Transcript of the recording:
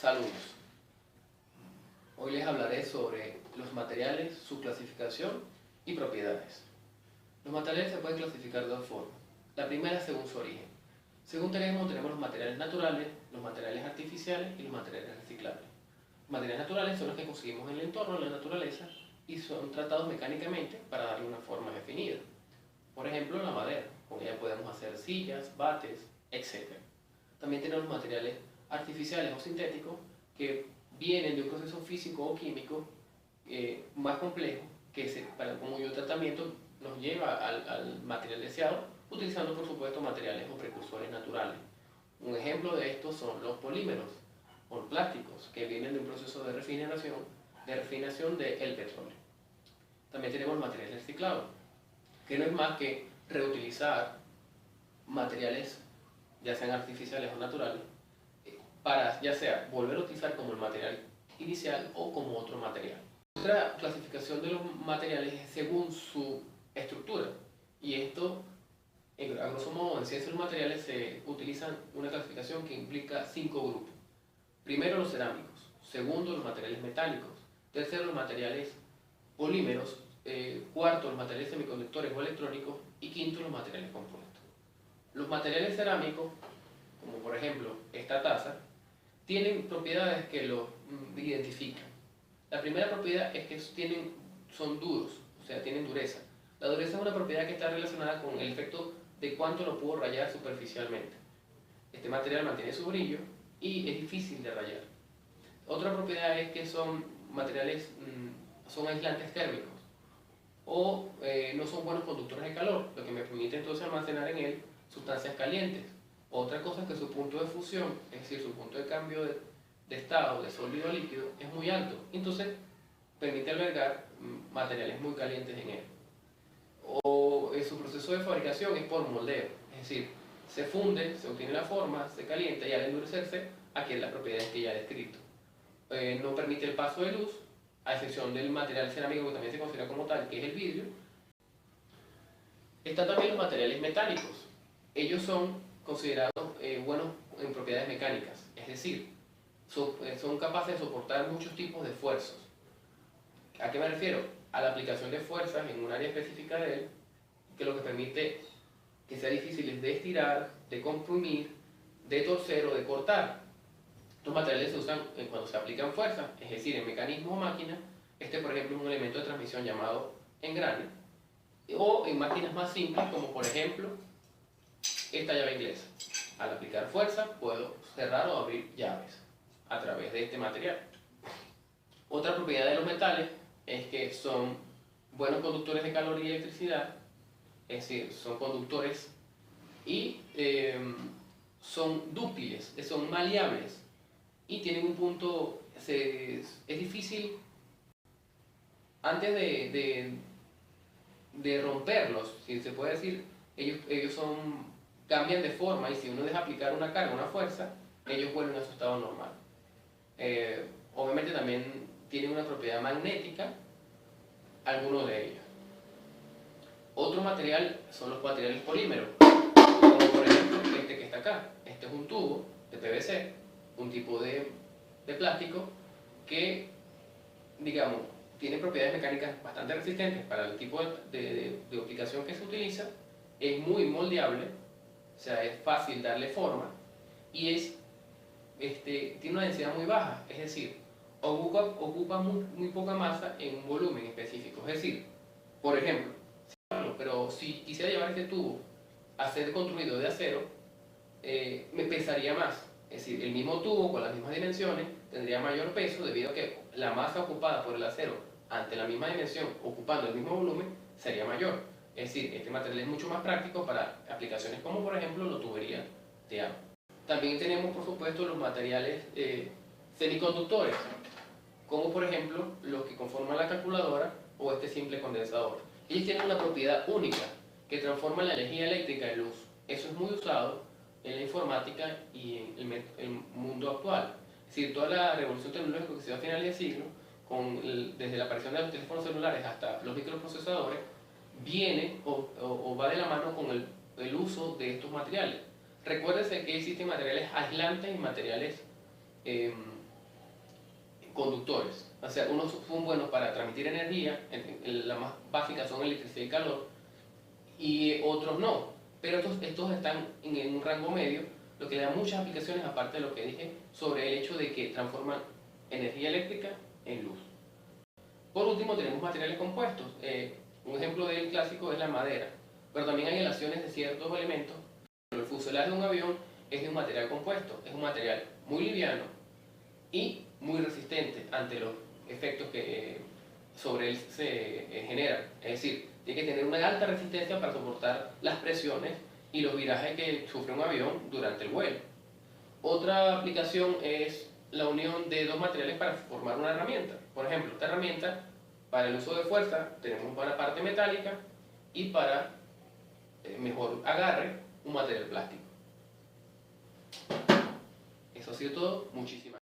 Saludos. Hoy les hablaré sobre los materiales, su clasificación y propiedades. Los materiales se pueden clasificar de dos formas. La primera según su origen. Según tenemos los materiales naturales, los materiales artificiales y los materiales reciclables. Los materiales naturales son los que conseguimos en el entorno, en la naturaleza, y son tratados mecánicamente para darle una forma definida. Por ejemplo, la madera. Con ella podemos hacer sillas, bates, etc. También tenemos materiales artificiales o sintéticos que vienen de un proceso físico o químico más complejo que para cuyo tratamiento nos lleva al material deseado, utilizando por supuesto materiales o precursores naturales. Un ejemplo de esto son los polímeros o plásticos que vienen de un proceso de refinación del petróleo. También tenemos materiales reciclados, que no es más que reutilizar materiales, ya sean artificiales o naturales, para ya sea volver a utilizar como el material inicial o como otro material. Otra clasificación de los materiales es según su estructura, y esto, a grosso modo, en ciencia de los materiales se utiliza una clasificación que implica 5 grupos. Primero, los cerámicos. Segundo, los materiales metálicos. Tercero, los materiales polímeros. Cuarto, los materiales semiconductores o electrónicos. Y quinto, los materiales compuestos. Los materiales cerámicos, como por ejemplo esta taza, tienen propiedades que los identifican. La primera propiedad es que son duros, o sea, tienen dureza. La dureza es una propiedad que está relacionada con el efecto de cuánto lo puedo rayar superficialmente. Este material mantiene su brillo y es difícil de rayar. Otra propiedad es que son materiales, son aislantes térmicos o no son buenos conductores de calor, lo que me permite entonces almacenar en él sustancias calientes. Otra cosa es que su punto de fusión, es decir, su punto de cambio de estado de sólido a líquido, es muy alto. Entonces, permite albergar materiales muy calientes en él. O su proceso de fabricación es por moldeo, es decir, se funde, se obtiene la forma, se calienta y al endurecerse adquiere las propiedades que ya he descrito. No permite el paso de luz, a excepción del material cerámico que también se considera como tal, que es el vidrio. Están también los materiales metálicos. Ellos son considerados buenos en propiedades mecánicas, es decir, son capaces de soportar muchos tipos de esfuerzos. ¿A qué me refiero? A la aplicación de fuerzas en un área específica de él, que lo que permite que sea difícil de estirar, de comprimir, de torcer o de cortar. Estos materiales se usan cuando se aplican fuerzas, es decir, en mecanismos o máquinas. Por ejemplo, es un elemento de transmisión llamado engrane, o en máquinas más simples, como por ejemplo esta llave inglesa. Al aplicar fuerza puedo cerrar o abrir llaves a través de este material. Otra propiedad de los metales es que son buenos conductores de calor y electricidad, es decir, son conductores y son dúctiles, son maleables y tienen un punto, es difícil antes de romperlos, si se puede decir, ellos cambian de forma y si uno deja aplicar una carga, una fuerza, ellos vuelven a su estado normal. Obviamente también tienen una propiedad magnética, algunos de ellos. Otro material son los materiales polímeros, como por ejemplo este que está acá. Este es un tubo de PVC, un tipo de plástico que, digamos, tiene propiedades mecánicas bastante resistentes para el tipo de aplicación que se utiliza, es muy moldeable, o sea, es fácil darle forma y tiene una densidad muy baja, es decir, ocupa muy poca masa en un volumen específico. Es decir, por ejemplo, pero si quisiera llevar este tubo a ser construido de acero, me pesaría más. Es decir, el mismo tubo con las mismas dimensiones tendría mayor peso debido a que la masa ocupada por el acero ante la misma dimensión, ocupando el mismo volumen, sería mayor. Es decir, este material es mucho más práctico para aplicaciones como por ejemplo la tubería de agua. También tenemos por supuesto los materiales semiconductores, como por ejemplo los que conforman la calculadora o este simple condensador. Ellos tienen una propiedad única que transforma la energía eléctrica en luz. Eso es muy usado en la informática y en el mundo actual. Es decir, toda la revolución tecnológica que se dio a finales de siglo, desde la aparición de los teléfonos celulares hasta los microprocesadores, viene o va de la mano con el uso de estos materiales. Recuérdense que existen materiales aislantes y materiales conductores. O sea, unos son buenos para transmitir energía, la más básica son electricidad y calor, y otros no. Pero estos están en un rango medio, lo que le da muchas aplicaciones, aparte de lo que dije, sobre el hecho de que transforman energía eléctrica en luz. Por último, tenemos materiales compuestos. Un ejemplo del clásico es la madera, pero también hay aleaciones de ciertos elementos. El fuselaje de un avión es de un material compuesto, es un material muy liviano y muy resistente ante los efectos que sobre él se generan. Es decir, tiene que tener una alta resistencia para soportar las presiones y los virajes que sufre un avión durante el vuelo. Otra aplicación es la unión de dos materiales para formar una herramienta. Por ejemplo, esta herramienta, para el uso de fuerza, tenemos una parte metálica y para mejor agarre, un material plástico. Eso ha sido todo. Muchísimas gracias.